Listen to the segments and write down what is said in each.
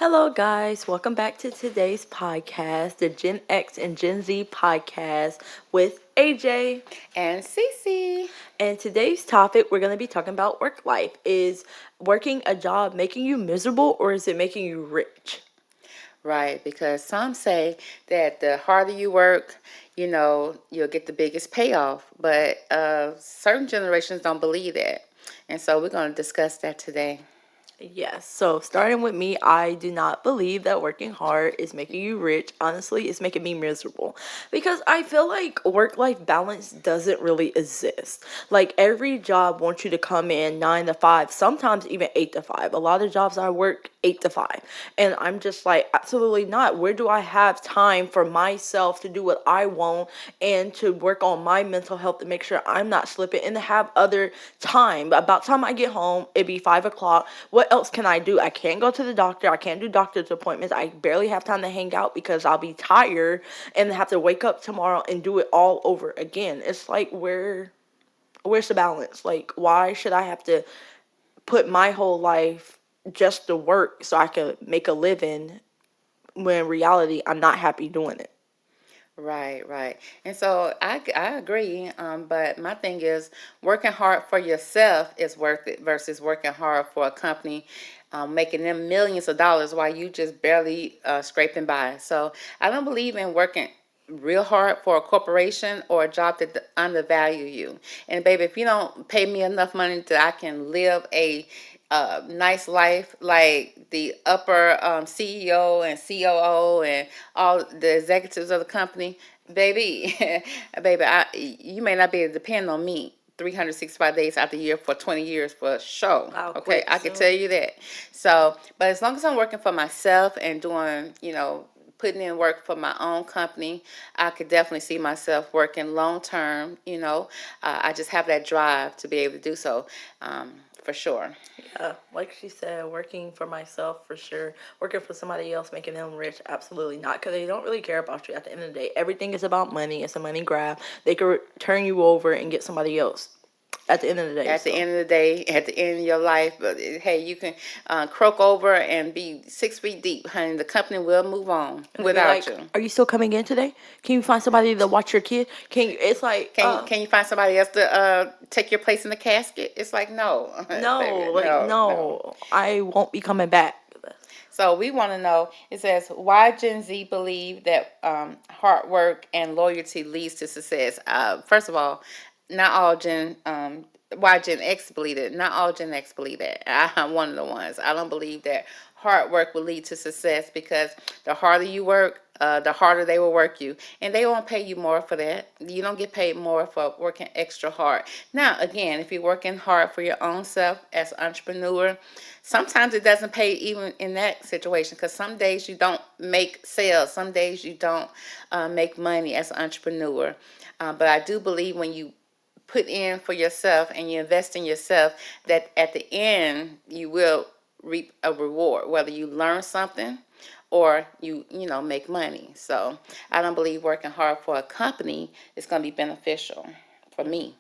Hello, guys. Welcome back to today's podcast, the Gen X and Gen Z podcast with AJ. And Cece. And today's topic, we're going to be talking about work life. Is working a job making you miserable or is it making you rich? Right, because some say that the harder you work, you'll get the biggest payoff. But certain generations don't believe that. And so we're going to discuss that today. Yes. So starting with me, I do not believe that working hard is making you rich. Honestly, it's making me miserable because I feel like work-life balance doesn't really exist. Like every job wants you to come in 9 to 5, sometimes even 8 to 5. A lot of jobs I work 8 to 5, and I'm just like, absolutely not. Where do I have time for myself to do what I want and to work on my mental health to make sure I'm not slipping and to have other time? About time I get home, it'd be 5 o'clock. What else can I do? I can't go to the doctor. I can't do doctor's appointments. I barely have time to hang out because I'll be tired and have to wake up tomorrow and do it all over again. It's like where's the balance? Like why should I have to put my whole life just to work so I can make a living when in reality I'm not happy doing it? Right, right. And so I agree. But my thing is working hard for yourself is worth it versus working hard for a company, making them millions of dollars while you just barely scraping by. So I don't believe in working real hard for a corporation or a job that undervalue you. And baby, if you don't pay me enough money that I can live a nice life like the upper CEO and COO and all the executives of the company, baby, baby, you may not be able to depend on me 365 days out the year for 20 years for sure. I'll Okay, quit I can soon. tell you that. So, but as long as I'm working for myself and doing, putting in work for my own company, I could definitely see myself working long term. I just have that drive to be able to do so, for sure. Like she said, working for myself for sure. Working for somebody else, making them rich, absolutely not. Because they don't really care about you at the end of the day. Everything is about money. It's a money grab. They could turn you over and get somebody else at the end of the day. At the So end of the day, at the end of your life, but hey, you can croak over and be 6 feet deep, honey. The company will move on and they be without like, you. "Are you still coming in today? Can you find somebody to watch your kid? Can you?" It's like, Can you find somebody else to take your place in the casket? It's like no, no, baby, like no, no. no, I won't be coming back. So we want to know. It says why Gen Z believe that hard work and loyalty leads to success. First of all, not all Gen why Gen X believe it. Not all Gen X believe that. I'm one of the ones. I don't believe that hard work will lead to success because the harder you work, the harder they will work you, and they won't pay you more for that. You don't get paid more for working extra hard. Now, again, if you're working hard for your own self as an entrepreneur, sometimes it doesn't pay even in that situation because some days you don't make sales, some days you don't make money as an entrepreneur. But I do believe when you put in for yourself and you invest in yourself, that at the end you will reap a reward, whether you learn something or you make money. So I don't believe working hard for a company is going to be beneficial for me.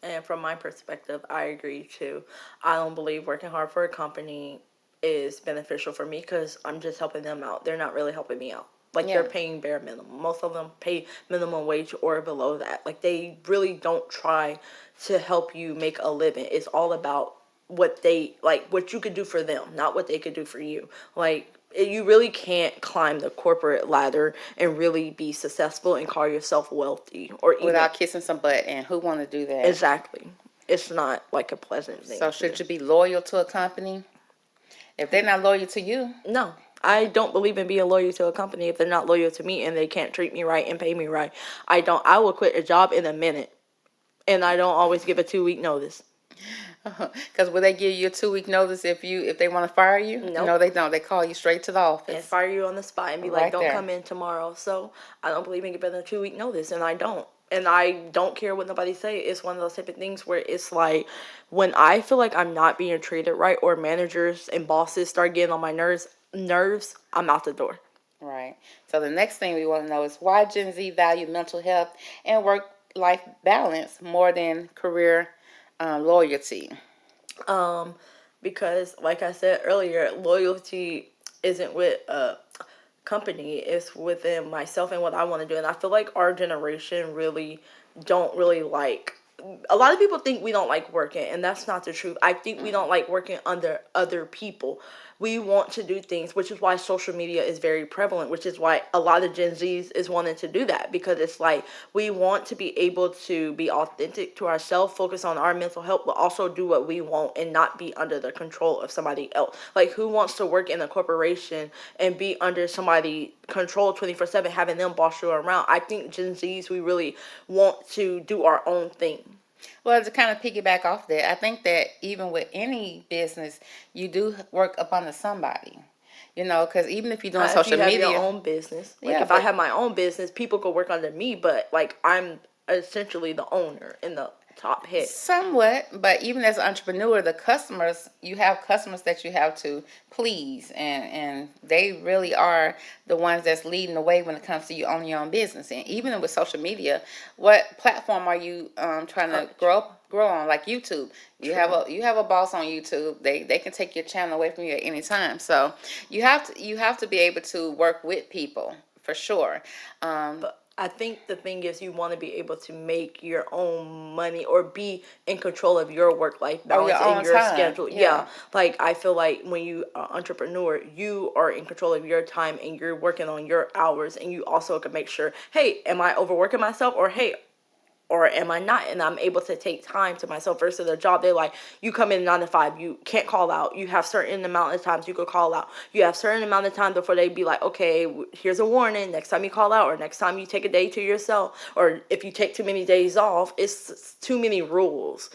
And from my perspective, I agree too. I don't believe working hard for a company is beneficial for me because I'm just helping them out. They're not really helping me out. Like they're Yeah. paying bare minimum. Most of them pay minimum wage or below that. Like they really don't try to help you make a living. It's all about what they like, what you could do for them, not what they could do for you. Like you really can't climb the corporate ladder and really be successful and call yourself wealthy or even Without kissing some butt, and who want to do that? exactly. It's not like a pleasant thing So to do. should you be loyal to a company if they're not loyal to you? No, I don't believe in being loyal to a company if they're not loyal to me and they can't treat me right and pay me right. I don't. I will quit a job in a minute, and I don't always give a 2 week notice. Because will they give you a 2 week notice if they want to fire you? No, Nope. they don't. They call you straight to the And office, fire you on the spot and be like, right "Don't there. come in tomorrow." So I don't believe in giving a 2 week notice, and I don't. And I don't care what nobody say. It's one of those type of things where it's like when I feel like I'm not being treated right, or managers and bosses start getting on my nerves, I'm out the door. Right. So the next thing we want to know is why Gen Z value mental health and work-life balance more than career loyalty. Um, because like I said earlier, loyalty isn't with company, it's within myself and what I want to do. And I feel like our generation really don't really like, a lot of people think we don't like working, and that's not the truth. I think we don't like working under other people. We want to do things, which is why social media is very prevalent, which is why a lot of Gen Zs is wanting to do that, because it's like we want to be able to be authentic to ourselves, focus on our mental health, but also do what we want and not be under the control of somebody else. Like, who wants to work in a corporation and be under somebody control 24/7, having them boss you around? I think Gen Zs, we really want to do our own thing. Well, to kind of piggyback off that, I think that even with any business, you do work up under somebody. Because even if you're doing Not if you social have your media, own business. Like, yeah, if I but have my own business, people could work under me, but like, I'm essentially the owner and the top head. somewhat, but even as an entrepreneur, the customers, you have customers that you have to please, and they really are the ones that's leading the way when it comes to you owning your own business. And even with social media, what platform are you trying to grow on? Like YouTube, you have a boss on YouTube. They can take your channel away from you at any time. So you have to be able to work with people for sure. Um, But I think the thing is, you want to be able to make your own money or be in control of your work life or your balance and own your time, schedule. yeah. Yeah. Like, I feel like when you are entrepreneur, you are in control of your time and you're working on your hours, and you also can make sure, hey, am I overworking myself, or hey, or am I not? And I'm able to take time to myself versus a job. They're like, you come in 9 to 5, you can't call out. You have certain amount of times you could call out. You have certain amount of time before they be like, okay, here's a warning. Next time you call out, or next time you take a day to yourself, or if you take too many days off, it's too many rules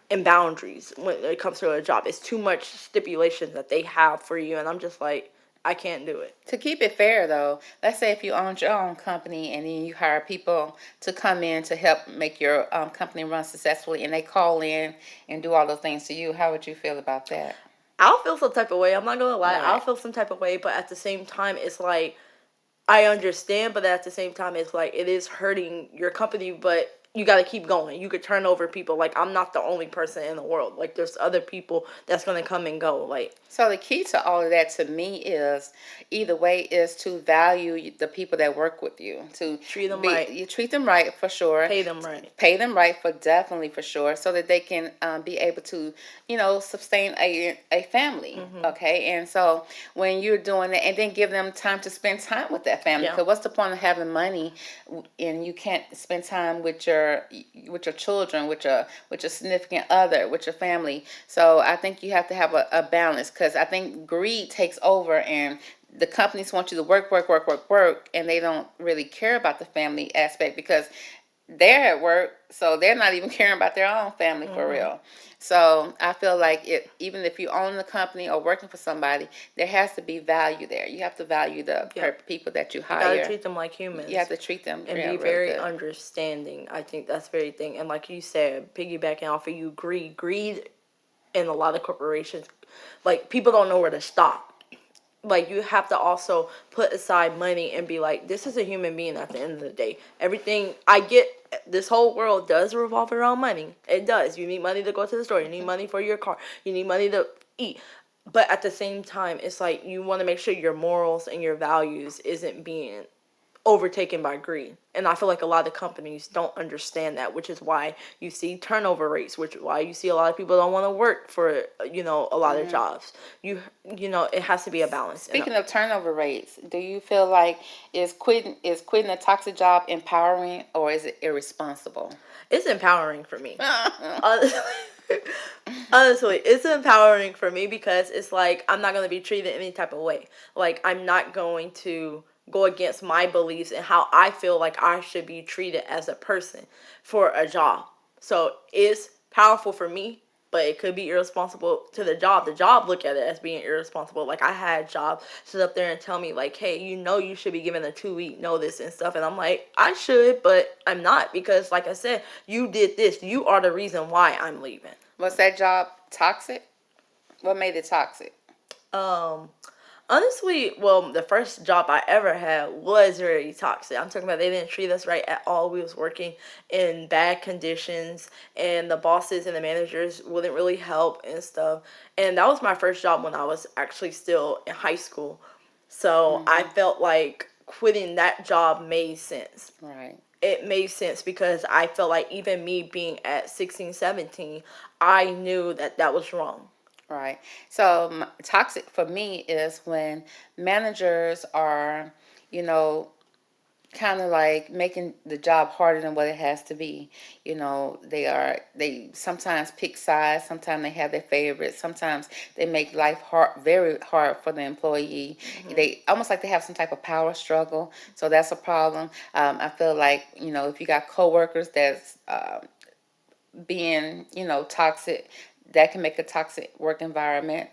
and boundaries when it comes to a job. It's too much stipulations that they have for you, and I'm just like, I can't do it. To keep it fair, though, let's say if you owned your own company and then you hire people to come in to help make your company run successfully, and they call in and do all those things to you, how would you feel about that? I'll feel some type of way. I'm not gonna lie. I'll Right. feel some type of way, but at the same time, it's like, I understand, but at the same time, it's like it is hurting your company, but you got to keep going. You could turn over people. Like, I'm not the only person in the world. Like, there's other people that's gonna come and go. Like, So the key to all of that to me is either way is to value the people that work with you. To treat them be right, you treat them right for sure. pay them right. Pay them right for definitely for sure, so that they can be able to sustain a family. Mhm. Okay, and so when you're doing that, and then give them time to spend time with that family, Yeah. because what's the point of having money and you can't spend time with your children, with your significant other, with your family? So I think you have to have a balance, because I think greed takes over, and the companies want you to work, work, work, work, work, and they don't really care about the family aspect, because they're at work, so they're not even caring about their own family for Mhm. real. So I feel like even if you own the company or working for somebody, there has to be value there. You have to value the Yeah. people that you You gotta hire. treat them like You have humans to treat them and real, be really very good. understanding. I think that's very thing. And like you said, piggybacking off of you, greed in a lot of corporations, like, people don't know where to stop. Like, you have to also put aside money and be like, this is a human being at the end of the day. Everything I get, this whole world does revolve around money. It does. You need money to go to the store, you need money for your car, you need money to eat. But at the same time, it's like, you want to make sure your morals and your values isn't being overtaken by greed. And I feel like a lot of companies don't understand that, which is why you see turnover rates, which is why you see a lot of people don't want to work for, a lot of Hmm. jobs. It has to be a balance. And Speaking of turnover rates, do you feel like is quitting a toxic job empowering, or is it irresponsible? it's empowering for me. Honestly, honestly, it's empowering for me, because it's like, I'm not going to be treated any type of way. Like, I'm not going to go against my beliefs and how I feel like I should be treated as a person for a job. So it's powerful for me, but it could be irresponsible to the job. The job look at it as being irresponsible. Like, I had jobs sit up there and tell me like, hey, you should be given a 2 week notice and stuff. And I'm like, I should, but I'm not, because like I said, you did this. You are the reason why I'm leaving. Was that job toxic? What made it toxic? Um, Honestly, well, the first job I ever had was very toxic. I'm talking about, they didn't treat us right at all. We was working in bad conditions, and the bosses and the managers wouldn't really help and stuff. And that was my first job when I was actually still in high school. So I Mm-hmm. felt like quitting that job made sense. Right. It made sense because I felt like even me being at 16, 17, I knew that that was wrong. Right. So toxic for me is when managers are, you know, kind of like making the job harder than what it has to be. They sometimes pick sides, sometimes they have their favorites, sometimes they make life hard, very hard for the employee. Hmm. They almost like they have some type of power struggle, so that's a problem. I feel like, if you got coworkers that's being, toxic, that can make a toxic work environment.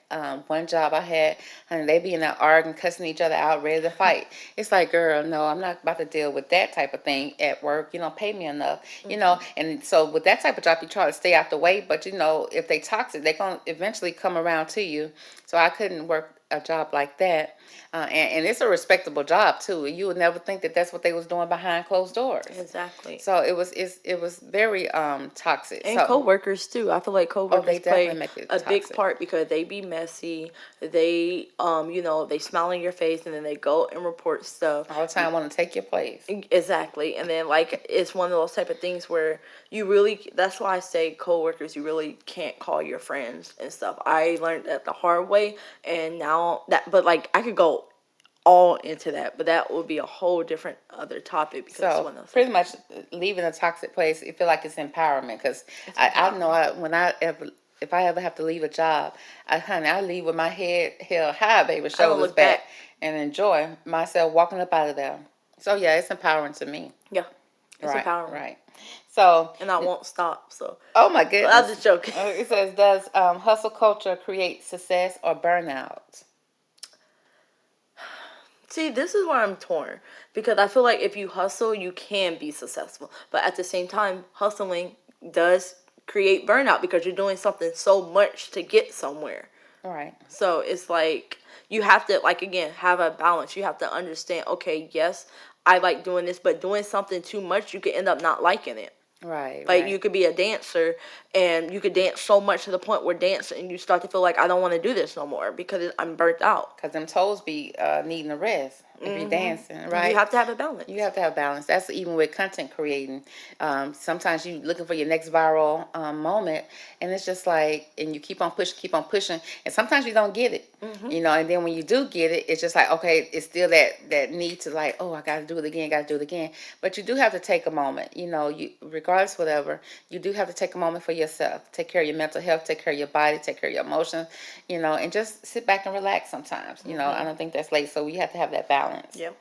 One job I had, and they be in there arguing, cussing each other out, ready to fight. It's like, girl, no, I'm not about to deal with that type of thing at work. You don't pay me enough, Hmm. And so with that type of job, you try to stay out the way, but if they toxic, they gonna eventually come around to you. So I couldn't work a job like that. And it's a respectable job too. You would never think that that's what they was doing behind closed doors. Exactly. So it was very toxic. And So coworkers too. I feel like oh, they coworkers definitely play make it a big toxic. part because they be messy. They they smile in your face and then they go and report stuff. All the time want to take your place. Exactly. And then like it's one of those type of things where you really, that's why I say coworkers, you really can't call your friends and stuff. I learned that the hard way, and now that, but like I could go all into that, but that would be a whole different other topic because it's So one of those pretty things. much leaving a toxic place, you feel like it's empowerment because It's I know empowering. when I ever if I ever have to leave a job, I leave with my head held high, baby, I don't shoulders look back, back. and enjoy myself walking up out of there. So yeah, it's empowering to me. Yeah, it's Right, empowering. right. So, And I won't stop. So, oh my but I'm goodness. just joking. It says, does hustle culture create success or burnout? See, this is where I'm torn because I feel like if you hustle, you can be successful. But at the same time, hustling does create burnout because you're doing something so much to get somewhere. Right, So it's like you have to, like, again, have a balance. You have to understand, okay, yes, I like doing this, but doing something too much, you could end up not liking it. right, Like you right. could be a dancer and you could dance so much to the point where dancing you start to feel like I don't want to do this no more because I'm burnt out. Because them toes be needing a rest if you're Hmm. dancing, You right? have to have a You balance. have to have balance. That's even with content creating. Sometimes you looking for your next viral moment, and it's just like, and you keep on pushing, and sometimes you don't get it, Hmm. And then when you do get it, it's just like, okay, it's still that need to like, oh, I got to do it again, got to do it again. But you do have to take a moment, you regardless whatever, you do have to take a moment for yourself, take care of your mental health, take care of your body, take care of your emotions, and just sit back and relax sometimes. I Hmm. don't think that's late, so we have to have that balance. Yep.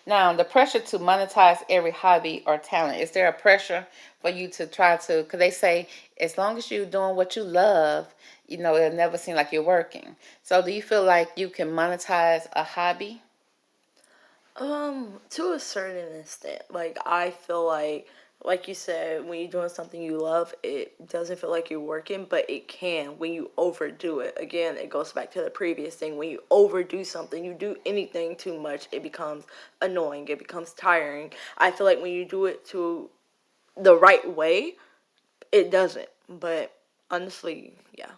Now, the pressure to monetize every hobby or talent, is there a pressure for you to try to, because they say as long as you're doing what you love, it'll never seem like you're working. So do you feel like you can monetize a hobby? To a certain extent, like I feel like you said, when you're doing something you love, it doesn't feel like you're working, but it can when you overdo it. Again, it goes back to the previous thing. When you overdo something, you do anything too much, it becomes annoying. It becomes tiring. I feel like when you do it to the right way, it doesn't. But honestly, yeah.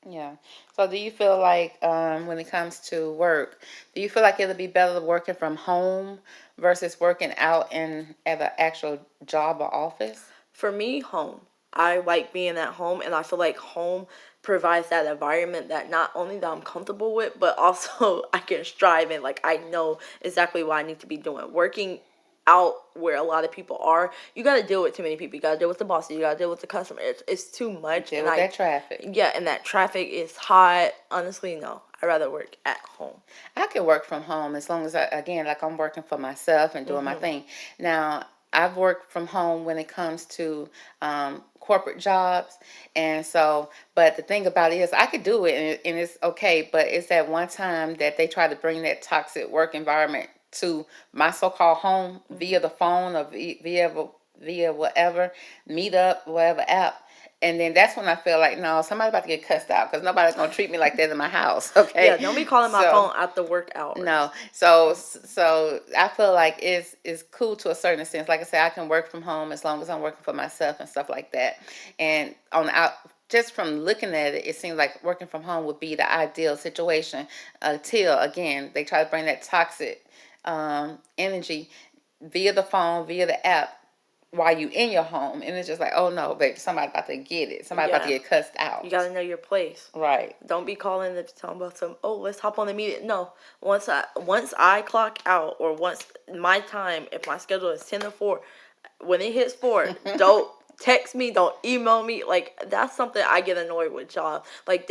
Yeah. So do you feel like when it comes to work, do you feel like it'll be better working from home versus working out in at an actual job or office? For me, home. I like being at home, and I feel like home provides that environment that not only that I'm comfortable with, but also I can strive in. Like I know exactly what I need to be doing. Working out where a lot of people are, you got to deal with too many people. You got to deal with the bosses. You got to deal with the customer. It's too much, Deal and with that traffic. yeah, and that traffic is hot. Honestly, no. I'd rather work at home. I can work from home as long as again, like I'm working for myself and doing my Mhm. thing. Now, I've worked from home when it comes to corporate jobs, and so, but the thing about it is, I could do it, and it's okay. But it's that one time that they try to bring that toxic work environment to my so-called home Mhm. via the phone or via whatever meetup, whatever app. And then that's when I feel like, no, somebody's about to get cussed out because nobody's gonna treat me like that in my house. Yeah, Okay, don't be calling my so phone after work no, hours. so I feel like it's cool to a certain extent. Like I said, I can work from home as long as I'm working for myself and stuff like that. And on the out just from looking at it, it seems like working from home would be the ideal situation until, again, they try to bring that toxic energy via the phone, via the app, while you in your home, and it's just like, oh no, baby, somebody about to get it. Somebody about to Yeah. get cussed You out. gotta know your place. Right. Don't be calling and talking about some. Oh, let's hop on the meeting. No, once I clock out, or once my time, if my schedule is 10 to 4, when it hits 4, don't text me, don't email me. Like, that's something I get annoyed with jobs. Like,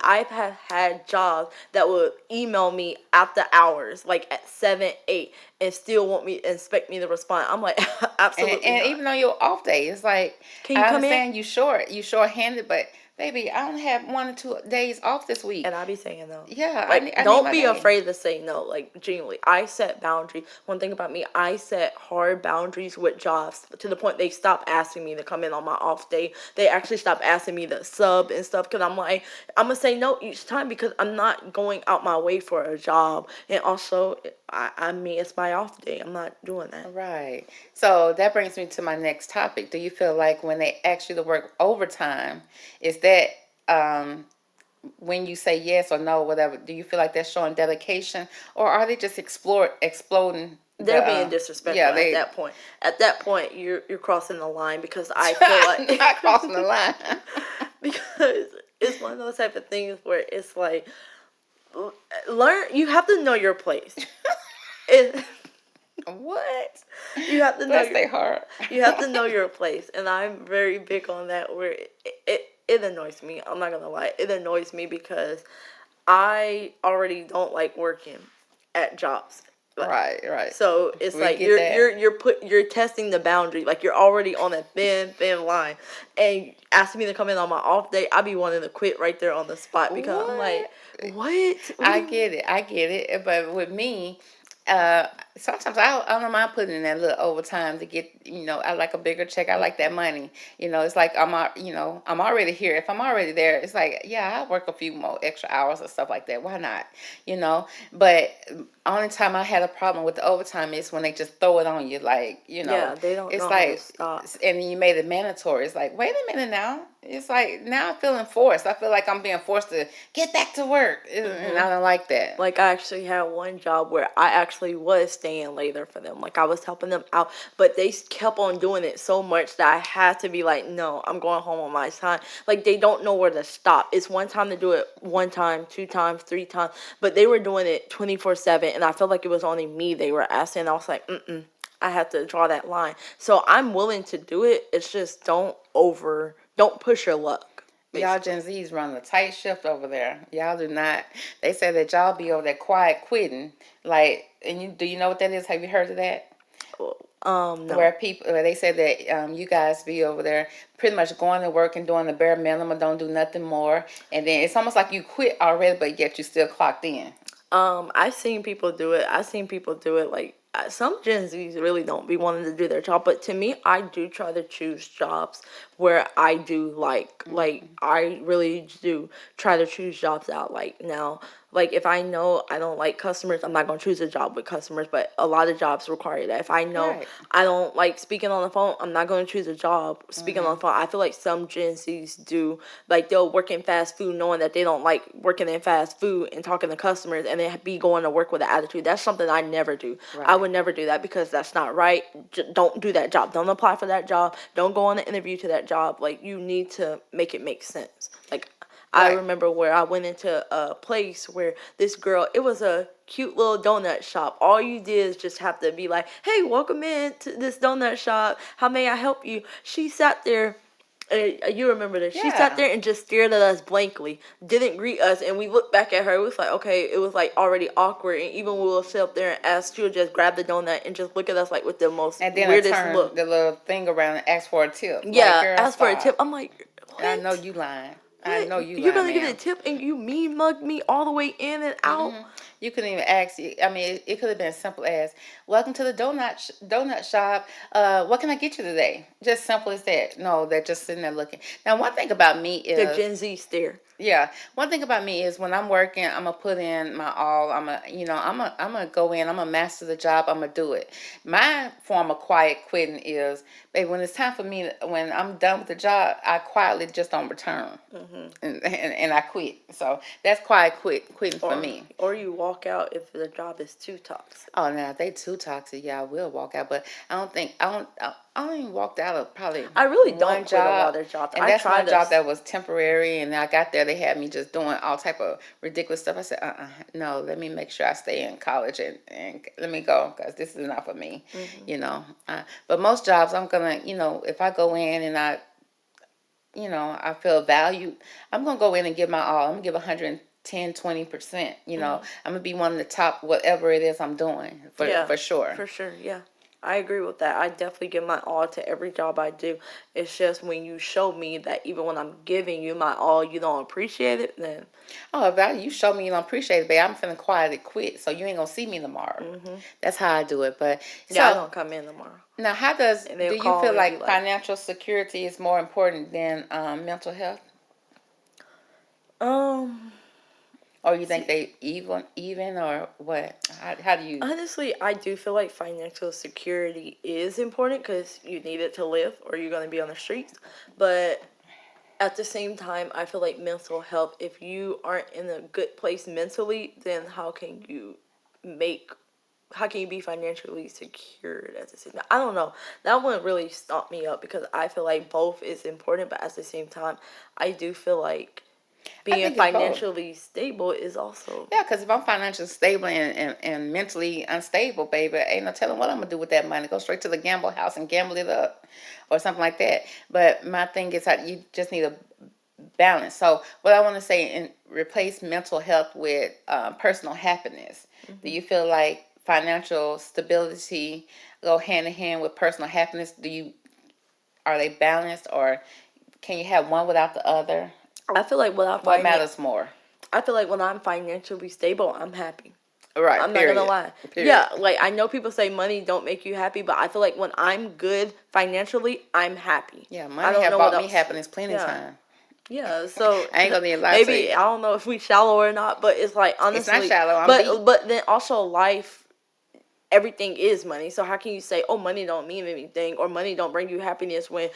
I've have had jobs that would email me after hours, like at 7, 8, and still want me, expect me to respond. I'm like, absolutely And not. even on your off day, it's like, Can you I come in? understand you short-handed, but baby, I only have 1 or 2 days off this week. And I be saying no. Yeah, Like, I need don't my be day. afraid to say no. Like, genuinely, I set boundaries. One thing about me, I set hard boundaries with jobs to the point they stop asking me to come in on my off day. They actually stop asking me to sub and stuff, because I'm like, I'm gonna say no each time, because I'm not going out my way for a job. And also, I mean, it's my off day. I'm not doing that. Right. So that brings me to my next topic. Do you feel like when they ask you to work overtime, is that um, when you say yes or no, whatever, do you feel like they're showing dedication, or are they just exploding the? They're being disrespectful Yeah, at they that point. At that point, you're crossing the line, because I feel like not crossing the line. because it's one of those type of things where it's like, learn. You have to know your place. It, What? you have to know Bless their heart. you have to know your place, and I'm very big on that. Where it annoys me. I'm not gonna lie. It annoys me because I already don't like working at jobs. Right, right. So it's We like get that. you're testing the boundary. Like, you're already on a thin line, and asking me to come in on my off day, I be wanting to quit right there on the spot, because I'm like, What? what do I you mean? get it. I get it. But with me, uh, sometimes I don't mind putting in that little overtime to get, I like a bigger check. I like that money. It's like I'm already here. If I'm already there, it's like, yeah, I work a few more extra hours or stuff like that. Why not? But only time I had a problem with the overtime is when they just throw it on you. Like, Yeah, they don't it's know how to like, stop. and then you made it mandatory. It's like, wait a minute now. It's like, now I feel enforced. I feel like I'm being forced to get back to work. And Hmm. I don't like that. Like, I actually had one job where I actually was staying later for them. Like, I was helping them out, but they kept on doing it so much that I had to be like, no, I'm going home on my time. Like, they don't know where to stop. It's one time to do it, one time, 2 times, 3 times, but they were doing it 24/7, and I felt like it was only me they were asking. I was like, I have to draw that line. So I'm willing to do it. It's just don't push your luck, Y'all basically. Gen Z's run a tight shift over there. Y'all do not. They say that y'all be over there quiet quitting. Like, and do you know what that is? Have you heard of that? No. Where they say that you guys be over there pretty much going to work and doing the bare minimum, don't do nothing more, and then it's almost like you quit already, but yet you still clocked in. I've seen people do it. I've seen people do it. Like, some Gen Zs really don't be wanting to do their job, but to me, I do try to choose jobs where I do like I really do try to choose jobs out. Like, now, like, if I know I don't like customers, I'm not gonna choose a job with customers. But a lot of jobs require that. If I know Right. I don't like speaking on the phone, I'm not gonna choose a job speaking on Hmm. the phone. I feel like some Gen Zs do. Like, they'll work in fast food knowing that they don't like working in fast food and talking to customers, and then be going to work with an attitude. That's something I never do. I Right. would never do that, because that's not right. Don't do that job. Don't apply for that job. Don't go on the interview to that job. Like, you need to make it make sense. Like, I Right. remember where I went into a place where this girl, it was a cute little donut shop. All you did is just have to be like, hey, welcome in to this donut shop. How may I help you? She sat there. You remember this. She sat Yeah. there and just stared at us blankly, didn't greet us, and we looked back at her. It was like, okay, it was like already awkward, and even when we would sit up there and ask, she would just grab the donut and just look at us like with the most And then I weirdest turn look. the little thing around and ask for a tip. Like, Yeah, girl, ask for a tip. stop. I'm like, I know what? you lying. I What? know you You're lying, gonna give me a ma'am. tip and you mean mug me all the way in and out? You couldn't even ask. I mean, it could have been as simple as, "Welcome to the donut shop. What can I get you today?" Just simple as that. No, they're just sitting there looking. Now, one thing about me The is, Gen Z stare. yeah, one thing about me is when I'm working, I'm gonna put in my all. I'm gonna go in. I'm gonna master the job. I'm gonna do it. My form of quiet quitting is, baby, when it's time for me, when I'm done with the job, I quietly just don't return, Hmm. and I quit. So that's quiet quitting for Or me. or you walk out if the job is too toxic. Oh, now if they too toxic, yeah, I will walk out. But I don't even walked out of probably I really one don't quit a job, lot of jobs. and I that's try one to. job that was temporary. And I got there, they had me just doing all type of ridiculous stuff. I said, no, let me make sure I stay in college and let me go because this is not for me, Hmm. you know. But most jobs, I'm gonna, if I go in and I feel valued, I'm going to go in and give my all. I'm going to give 110, 20%. Hmm. I'm going to be one of the top, whatever it is I'm doing, Yeah, for sure. for sure. Yeah. I agree with that. I definitely give my all to every job I do. It's just when you show me that even when I'm giving you my all, you don't appreciate it, then. Oh, if you show me you don't appreciate it, babe, I'm feeling quietly quit, so you ain't going to see me tomorrow. Hmm. That's how I do it. But Yeah, I so don't come in tomorrow. now, And they'll do you call feel and be like like, financial security is more important than mental health? um, Or you think see, they even or what? How do you? honestly, I do feel like financial security is important because you need it to live or you're going to be on the streets. But at the same time, I feel like mental health, if you aren't in a good place mentally, then make how can you be financially secured at the same time? I don't know. That one really stopped me up because I feel like both is important, but at the same time, I do feel like I being think it's both. financially stable is also. Yeah, because if I'm financially stable and mentally unstable, baby, ain't no telling what I'm gonna do with that money. Go straight to the gamble house and gamble it up, or something like that. But my thing is that you just need a balance. So what I want to say, and replace mental health with personal happiness. Do Hmm. you feel like financial stability go hand in hand with personal happiness? Are they balanced, or can you have one without the other? I feel like What matters more? I feel like when I'm financially stable, I'm happy. Right. I'm not gonna Period. lie. Period. Yeah, like I know people say money don't make you happy, but I feel like when I'm good financially, I'm happy. Yeah, I money don't have know what bought me else. happiness plenty of Yeah. time. Yeah, so I ain't gonna need to lie to maybe you. I don't know if we shallow or not, but it's like It's not honestly, shallow. I'm deep. but then also life, everything is money. So how can you say, oh, money don't mean anything or money don't bring you happiness when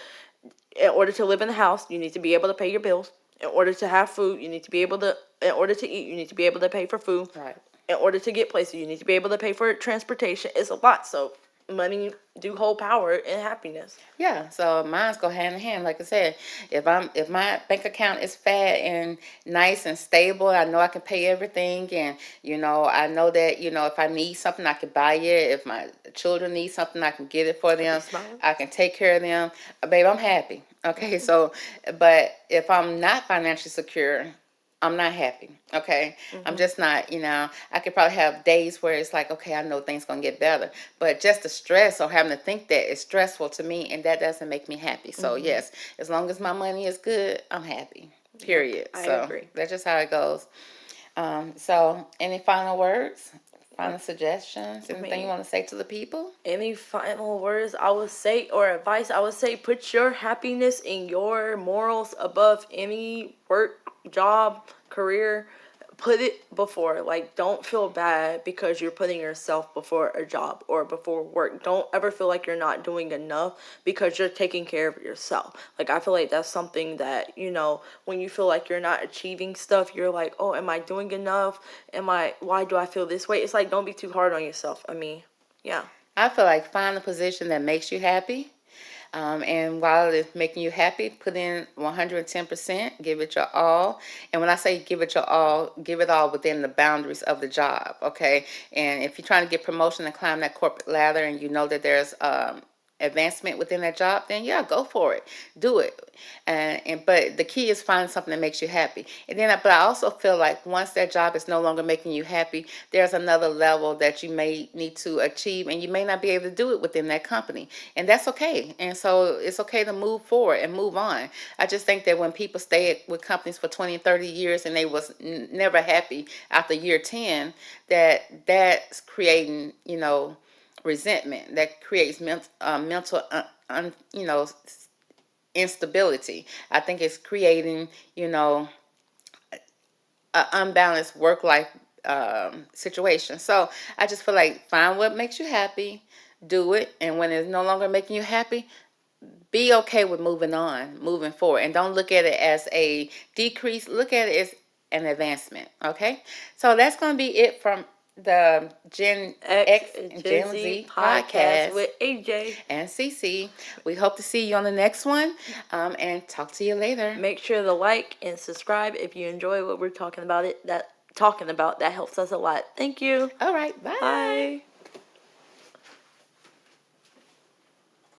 in order to live in the house, you need to be able to pay your bills. In order to have food, you need to be able to. In order to eat, you need to be able to pay for food. Right. In order to get places, you need to be able to pay for transportation. It's a lot. So money do hold power in happiness. Yeah, so mine's go hand in hand. Like I said, if my bank account is fat and nice and stable, I know I can pay everything, and I know that if I need something, I can buy it. If my children need something, I can get it for I be them. smiling. I can take care of them. Babe, I'm happy. Okay, so but if I'm not financially secure, I'm not happy. Okay, I'm Hmm. just not. I could probably have days where it's like, okay, I know things gonna get better, but just the stress or having to think that is stressful to me, and that doesn't make me happy. So Hmm. yes, as long as my money is good, I'm happy. Yep, Period. I So agree. that's just how it goes. So any final words, final suggestions, I anything you mean, want to say to the people? any final words I would say or advice I would say put your happiness and your morals above any work, job, career. Put it before. Like don't feel bad because you're putting yourself before a job or before work. Don't ever feel like you're not doing enough because you're taking care of yourself. Like I feel like that's something that, when you feel like you're not achieving stuff, you're like, "Oh, am I doing enough? Why do I feel this way?" It's like don't be too hard on yourself. I mean, yeah. I feel like find a position that makes you happy. And while it's making you happy, put in 110%, give it your all. And when I say give it your all, give it all within the boundaries of the job, okay? And if you're trying to get promotion and climb that corporate ladder and you know that there's advancement within that job, then yeah, go for it, do it. And but the key is find something that makes you happy. And then, but I also feel like once that job is no longer making you happy, there's another level that you may need to achieve, and you may not be able to do it within that company, and that's okay. And so it's okay to move forward and move on. I just think that when people stay with companies for 20 and 30 years and they was never happy after year 10, that's creating, resentment, that creates mental instability. I think it's creating, an unbalanced work life situation. So I just feel like find what makes you happy, do it, and when it's no longer making you happy, be okay with moving on, moving forward, and don't look at it as a decrease. Look at it as an advancement. Okay, so that's going to be it from the Gen X X and and Gen Gen Z Z podcast podcast with AJ. and CC. We hope to see you on the next one, and talk to you later. Make sure to like and subscribe if you enjoy what we're talking about. That helps us a lot. Thank you. All right, bye. Bye.